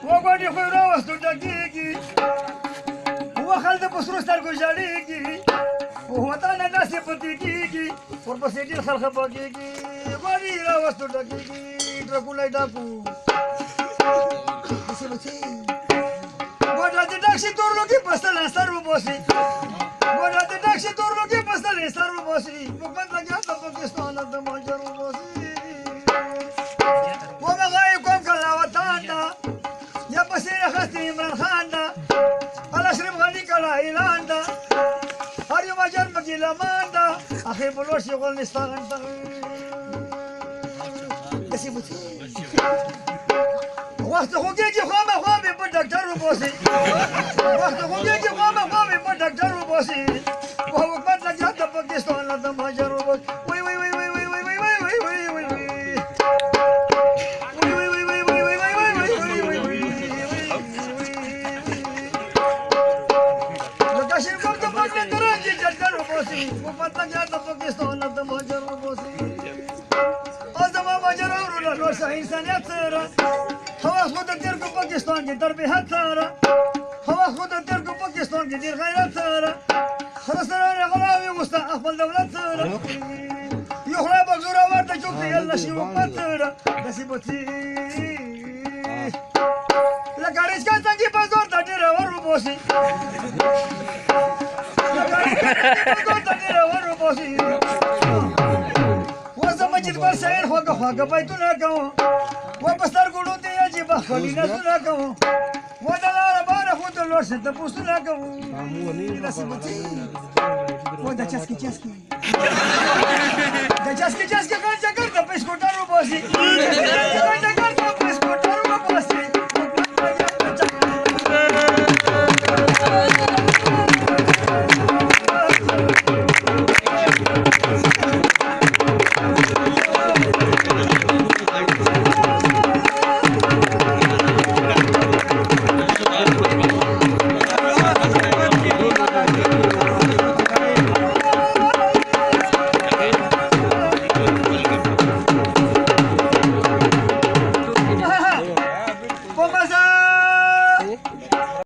وګړي خو راوستو ډکیږي وخل د پسرو سترګو ژړیږي وطن نه داسې پاتې کېږي ورپسې ډېر خلک خفه کېږي غوړي راوستو ډکیږي ټرکونه یې ډاکو داسې بچې ګوډه دې ډک شي تور لوګي په ستل سر وباسي ګوډه دې ډک شي تور لوګي په ستل سر وباسي موږ بند لګیا د پاکستان د مهاجر وباسي ومغای کوم کله وطن ته یا پسې راخستې عمران خان ته الاشرف غني کله اعلان ته هر یو مهاجر پکې لمان ته اخر بلور شي غلنستان ته داسې بچې وخت خوږېږي خامخا مې په ډاکټر وباسي وخت خوږېږي خامخا مې په ډاکټر وباسي په حکومت لګیا د پاکستان له د مهاجر وباسي وای وای وای وای وای وای وای وای وای وای وای لکشن کوم ته پاتې ترانګي جلګر وباسي حکومت لګیا د پاکستان له د مهاجر وباسي او زما مهاجر ورونه نور څه انسانیت سره هوا خود تیر کو پاکستان کې در به حد سره هوا خود تیر کو پاکستان کې ډیر غیرت سره خرسره غلاوي مستا خپل دولت سره یو خلا بغزور ورته چوک دی الله شي وقت سره داسې بوتي لکارش کا څنګه په زور ته ډیر ور وباسي لکارش کا څنګه په زور ته ډیر ور وباسي وزما چې پر شهر هوګه پېتونه کوم وپستر ګړو ته عجیب خلینا سنا کوم ودلاره بار خو ته لور ست پوسونه کوم داسې بچي و د چسکی د چسکی څنګه څنګه د پېښ کوټارو باسي